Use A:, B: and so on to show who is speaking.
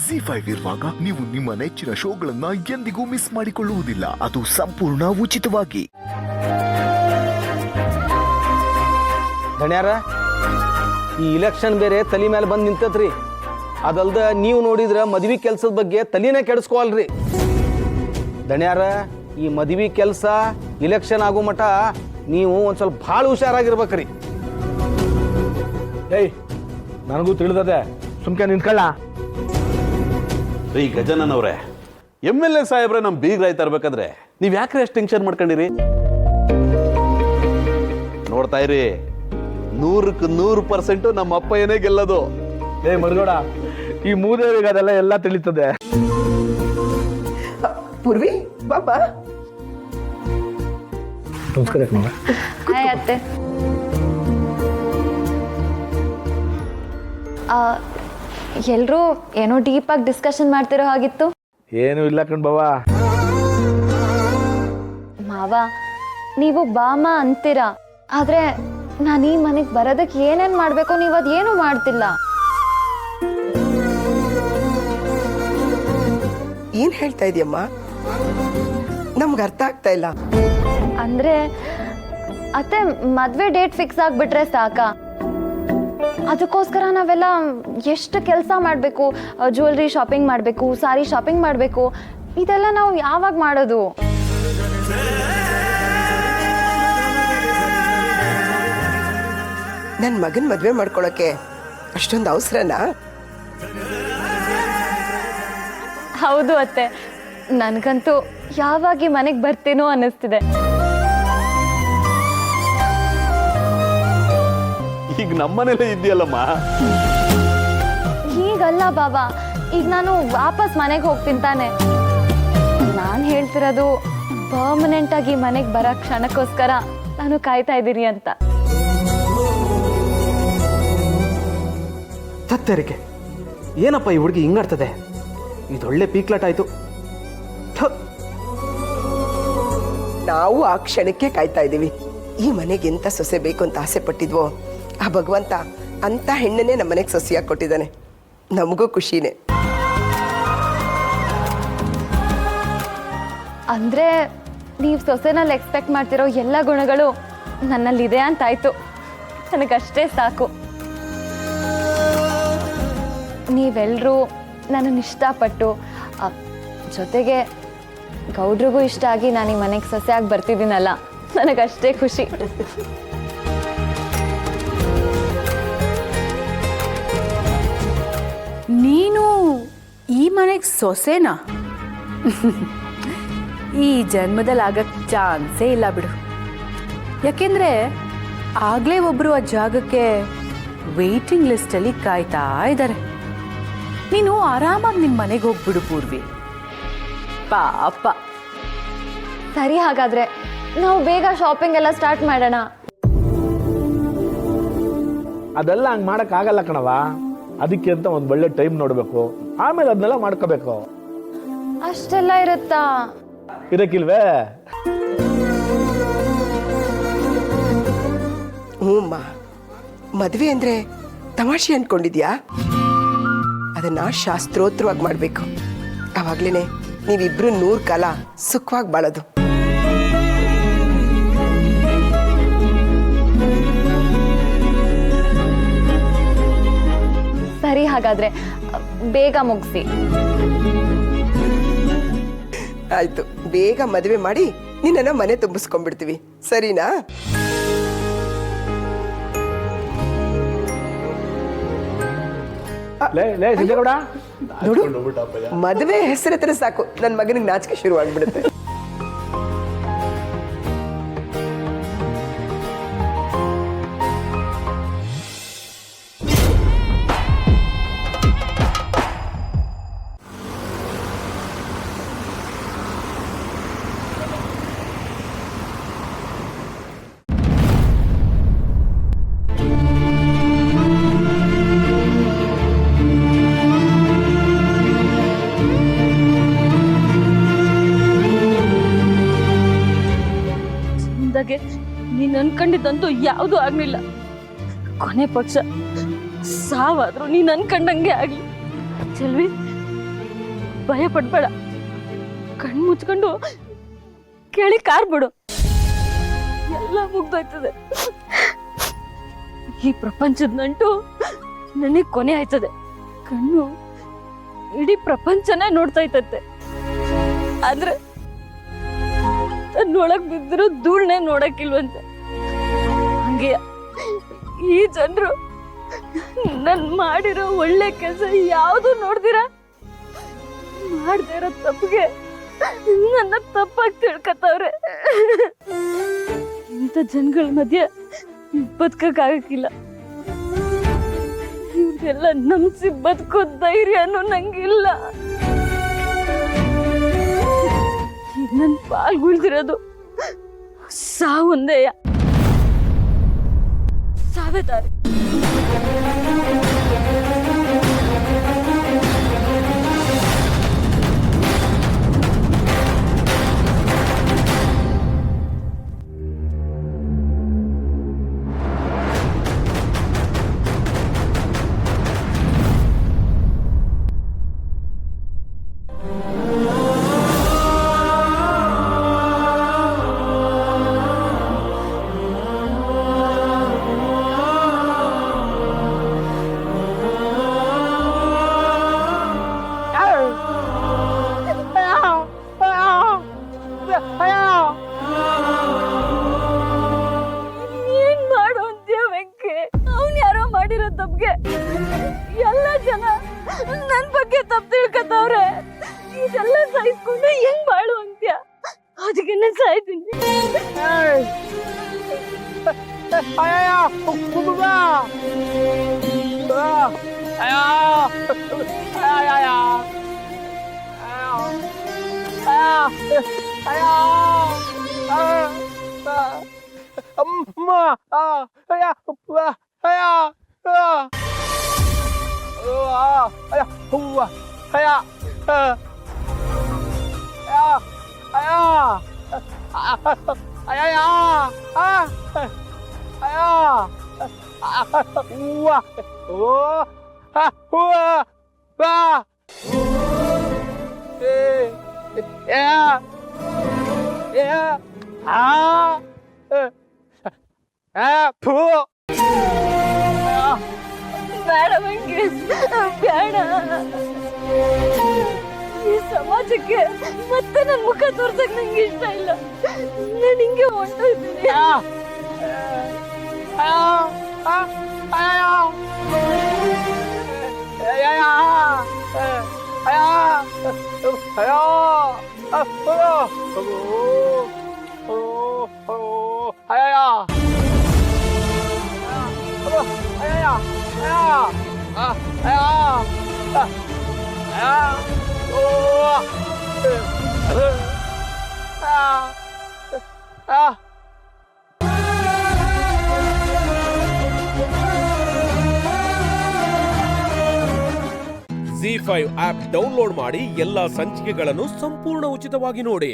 A: ZEE5 ಇರುವಾಗ ನೀವು ನಿಮ್ಮ ನೆಚ್ಚಿನ ಶೋಗಳನ್ನ ಎಂದಿಗೂ ಮಿಸ್ ಮಾಡಿಕೊಳ್ಳುವುದಿಲ್ಲ. ಅದು ಸಂಪೂರ್ಣ ಉಚಿತವಾಗಿ.
B: ಧಣ್ಯಾರ, ಈ ಇಲೆಕ್ಷನ್ ಬೇರೆ ತಲೆ ಮೇಲೆ ಬಂದು ನಿಂತತ್ರಿ. ಅದಲ್ದ ನೀವು ನೋಡಿದ್ರೆ ಮದ್ವಿ ಕೆಲಸದ ಬಗ್ಗೆ ತಲೆನೇ ಕೆಡಿಸ್ಕೋಲ್ರಿ. ಧಣ್ಯಾರ, ಈ ಮದ್ವಿ ಕೆಲಸ ಇಲೆಕ್ಷನ್ ಆಗೋ ಮಟ ನೀವು ಒಂದು ಸ್ವಲ್ಪ ಭಾಳ ಹುಷಾರಾಗಿರ್ಬೇಕ್ರಿ.
C: ಏಯ್, ನನಗೂ ತಿಳಿದದೆ, ಸುಮ್ಕೆ ನಿಂತ್ಕೊಳ್ಳ.
D: ರೀ ಗಜನನ್ ಅವ್ರೆ, MLA ಸಾಹೇಬ್ರೆ ನಮ್ಮ ಬೀಗ್ರಾಯ್ತಾ ಇರ್ಬೇಕಾದ್ರೆ ನೀವು ಯಾಕ್ರೆ ಅಷ್ಟು ಟೆನ್ಷನ್ ಮಾಡ್ಕೊಂಡಿರಿ? ನೋಡ್ತಾ ಇರಿ, 100% ನಮ್ಮ ಅಪ್ಪಯ್ಯನೇ ಗೆಲ್ಲೋದು.
C: ಏ ಮರುಗೋಡ, ಈ ಮೂದೇವಿಗೆ ಅದೆಲ್ಲ ಎಲ್ಲ ತಿಳಿತದೆ.
E: ಪೂರ್ವಿ ಬಾಬಾ,
C: ನಮಸ್ಕಾರ.
F: ಹಾಯ್ ಅತ್ತೆ. ಎಲ್ಲರೂ ಏನೋ ಡೀಪಾಗಿ ಡಿಸ್ಕಷನ್ ಮಾಡ್ತಿರೋ ಹಾಗಿತ್ತು.
C: ಏನು ಇಲ್ಲ ಕಣ್ ಬಾವ.
F: ಮಾವ, ನೀವು ಬಾಮ ಅಂತೀರಾ, ಆದ್ರೆ ನಾನು ಈ ಮನೆಗೆ ಬರೋದಕ್ಕೆ ಏನೇನು ಮಾಡಬೇಕು ನೀವು ಅದೇನು ಮಾಡ್ತಿಲ್ಲ.
E: ಏನ್ ಹೇಳ್ತಾ ಇದೀಯಮ್ಮ? ನಮ್ಗೆ ಅರ್ಥ ಆಗ್ತಾ ಇಲ್ಲ.
F: ಅಂದ್ರೆ ಅತ್ತೆ, ಮದ್ವೆ ಡೇಟ್ ಫಿಕ್ಸ್ ಆಗ್ಬಿಟ್ರೆ ಸಾಕ? ಅದಕ್ಕೋಸ್ಕರ ನಾವೆಲ್ಲ ಎಷ್ಟು ಕೆಲಸ ಮಾಡಬೇಕು, ಜ್ಯುವೆಲ್ರಿ ಶಾಪಿಂಗ್ ಮಾಡಬೇಕು, ಸಾರಿ ಶಾಪಿಂಗ್ ಮಾಡಬೇಕು, ಇದೆಲ್ಲ ನಾವು ಯಾವಾಗ ಮಾಡೋದು?
E: ನನ್ನ ಮಗನ ಮದ್ವೆ ಮಾಡ್ಕೊಳಕ್ಕೆ ಅಷ್ಟೊಂದು ಅವಸರನಾ?
F: ಹೌದು ಅತ್ತೆ, ನನಗಂತೂ ಯಾವಾಗ ಈ ಮನೆಗೆ ಬರ್ತೀನೋ ಅನ್ನಿಸ್ತಿದೆ.
D: ಈಗ ನಮ್ಮನೇಲೆ ಇದೆಯಲ್ಲಮ್ಮ.
F: ಈಗಲ್ಲ ಬಾಬಾ, ಈಗ ನಾನು ವಾಪಸ್ ಮನೆಗೆ ಹೋಗ್ತೀನಿ ತಾನೆ. ನಾನು ಹೇಳ್ತಿರೋದು ಪರ್ಮನೆಂಟ್ ಆಗಿ ಮನೆಗೆ ಬರೋ ಕ್ಷಣಕ್ಕೋಸ್ಕರ ನಾನು ಕಾಯ್ತಾ ಇದ್ದೀನಿ ಅಂತ.
B: ತತ್ತರಿಕೆ, ಏನಪ್ಪ ಈ ಹುಡುಗಿ ಹಿಂಗಾಡ್ತದೆ? ಇದೊಳ್ಳೆ ಪೀಕ್ಲಾಟ ಆಯ್ತು.
E: ನಾವು ಆ ಕ್ಷಣಕ್ಕೆ ಕಾಯ್ತಾ ಇದ್ದೀವಿ. ಈ ಮನೆಗೆ ಎಂತ ಸೊಸೆ ಬೇಕು ಅಂತ ಆಸೆ ಪಟ್ಟಿದ್ವೋ ಆ ಭಗವಂತ ಅಂತ ಹೆಣ್ಣನ್ನೇ ನಮ್ಮ ಮನೆಗೆ ಸೊಸೆಯಾಗಿ ಕೊಟ್ಟಿದ್ದಾನೆ. ನಮಗೂ ಖುಷಿನೇ.
F: ಅಂದ್ರೆ ನೀವು ಸೊಸೆನಲ್ಲಿ ಎಕ್ಸ್ಪೆಕ್ಟ್ ಮಾಡ್ತಿರೋ ಎಲ್ಲ ಗುಣಗಳು ನನ್ನಲ್ಲಿದೆ ಅಂತಾಯ್ತು. ನನಗಷ್ಟೇ ಸಾಕು. ನೀವೆಲ್ಲರೂ ನನ್ನನ್ನು ಇಷ್ಟಪಟ್ಟು, ಜೊತೆಗೆ ಗೌಡ್ರಿಗೂ ಇಷ್ಟ ಆಗಿ ನಾನು ಈ ಮನೆಗೆ ಸೊಸೆಯಾಗಿ ಬರ್ತಿದ್ದೀನಲ್ಲ, ನನಗಷ್ಟೇ ಖುಷಿ.
G: ನೀನು ಈ ಮನೆಗೆ ಸೊಸೆನಾ? ಈ ಜನ್ಮದಲ್ಲಿ ಆಗಕ್ಕೆ ಚಾನ್ಸೇ ಇಲ್ಲ ಬಿಡು. ಯಾಕೆಂದರೆ ಆಗಲೇ ಒಬ್ಬರು ಆ ಜಾಗಕ್ಕೆ ವೇಟಿಂಗ್ ಲಿಸ್ಟಲ್ಲಿ ಕಾಯ್ತಾ ಇದ್ದಾರೆ. ನೀನು ಆರಾಮಾಗಿ ನಿಮ್ಮ ಮನೆಗೆ ಹೋಗ್ಬಿಡು ಪೂರ್ವಿ. ಪಾಪ.
F: ಸರಿ, ಹಾಗಾದರೆ ನಾವು ಬೇಗ ಶಾಪಿಂಗ್ ಎಲ್ಲ ಸ್ಟಾರ್ಟ್ ಮಾಡೋಣ.
C: ಅದೆಲ್ಲ ಹಂಗೆ ಮಾಡೋಕ್ಕಾಗಲ್ಲ ಕಣವ. ಅದಕ್ಕೆ ಅಂತ ಒಂದು ಒಳ್ಳೆ ಟೈಮ್ ನೋಡಬೇಕು, ಆಮೇಲೆ ಅದನ್ನೆಲ್ಲ ಮಾಡ್ಕೋಬೇಕು.
F: ಅಷ್ಟೆಲ್ಲ ಇರುತ್ತಾ?
C: ಇರಕ್ಕಿಲ್ವೇ?
E: ಹ್ಞೂಮ್ಮ, ಮದುವೆ ಅಂದ್ರೆ ತಮಾಷೆ ಅನ್ಕೊಂಡಿದ್ಯಾ? ಅದನ್ನ ಶಾಸ್ತ್ರೋತ್ರವಾಗಿ ಮಾಡಬೇಕು. ಅವಾಗ್ಲೇನೆ ನೀವಿಬ್ರು 100 ಕಾಲ ಸುಖವಾಗಿ ಬಾಳೋದು.
F: ಸರಿ, ಹಾಗಾದ್ರೆ ಬೇಗ ಮುಗಿಸಿ.
E: ಆಯ್ತು, ಬೇಗ ಮದುವೆ ಮಾಡಿ ನಿನ್ನನ್ನು ಮನೆ ತುಂಬಿಸ್ಕೊಂಡ್ಬಿಡ್ತೀವಿ. ಸರಿನಾ?
C: ಸಿದ್ದೇಗೌಡ,
E: ನೋಡು, ಮದುವೆ ಹೆಸರು ಹತ್ರ ಸಾಕು ನನ್ನ ಮಗನಿಗೆ ನಾಚಿಕೆ ಶುರು ಆಗ್ಬಿಡುತ್ತೆ.
H: ನೀನ್ ಅನ್ಕೊಂಡಿದ್ದಂತೂ ಯಾವುದು ಆಗ್ಲಿಲ್ಲ. ಕೊನೆ ಪಕ್ಷ ಸಾವಾದ್ರೂ ನೀನ್ ಅನ್ಕೊಂಡಂಗೆ ಆಗ್ಲಿ. ಚೆಲ್ವಿ, ಭಯ ಪಡ್ಬೇಡ. ಕಣ್ ಮುಚ್ಕೊಂಡು ಕೆಳಿ ಕಾರ್ ಬಿಡು, ಎಲ್ಲ ಮುಗ್ದೋಯ್ತದೆ. ಈ ಪ್ರಪಂಚದ ನಂಟು ನನಗ್ ಕೊನೆ ಆಯ್ತದೆ. ಕಣ್ಣು ಇಡೀ ಪ್ರಪಂಚನೇ ನೋಡ್ತಾ ಇತ್ತತ್ತೆ, ಆದ್ರೆ ತನ್ನೊಳಗ್ ಬಿದ್ದಿರೋ ಧೂಳ್ನೆ ನೋಡಕ್ಕಿಲ್ವಂತೆ. ಹಂಗೆ ಈ ಜನರು ನನ್ ಮಾಡಿರೋ ಒಳ್ಳೆ ಕೆಲಸ ಯಾವುದು ನೋಡ್ದಿರಾ ಮಾಡ್ದೇ ಇರೋ ತಪ್ಪಿಗೆ ನನ್ನ ತಪ್ಪಾಗಿ ತಿಳ್ಕತ್ತವ್ರೆ. ಇಂಥ ಜನಗಳ ಮಧ್ಯೆ ಬದುಕಕ್ಕಾಗಕ್ಕಿಲ್ಲ. ಇವ್ರೆಲ್ಲ ನಂಬಿಸಿ ಬದುಕೋ ಧೈರ್ಯನೂ ನಂಗಿಲ್ಲ. ಈಗ ನನ್ ಪಾಲ್ಗುಳ್ದಿರೋದು ಸಾವೊಂದೇಯ, ಸಾವೇ ದಾರಿ. ಏನ್ ಮಾಡು ಅಂತ್ಯ ವೆಂಕಿ? ಅವ್ನ್ ಯಾರೋ ಮಾಡಿರೋ ತಪ್ಪಿಗೆ ಎಲ್ಲ ಜನ ನನ್ ಬಗ್ಗೆ ತಪ್ಪು ತಿಳ್ಕತ್ತವ್ರೆ. ಇದೆಲ್ಲ ಸಹಿಸ್ಕೊಂಡು ಹೆಂಗ್ ಮಾಡು ಅಂತ್ಯ? ಅದಕ್ಕೆ ನಾನು ಸಾಯ್ತೀನಿ. ಬೇಡ ವೆಂಕಿ, ಬೇಡ. ಈ ಸಮಾಜಕ್ಕೆ ಮತ್ತೆ ನನ್ ಮುಖ ತೋರ್ಸಕ್ ನಂಗೆ ಇಷ್ಟ ಇಲ್ಲ. ನಾನು ಹಿಂಗೆ ಹೊಂಟೋಗ್ತೀನಿ.
I: ZEE5 ಆಪ್ ಡೌನ್ಲೋಡ್ ಮಾಡಿ ಎಲ್ಲಾ ಸಂಚಿಕೆಗಳನ್ನು ಸಂಪೂರ್ಣ ಉಚಿತವಾಗಿ ನೋಡಿ.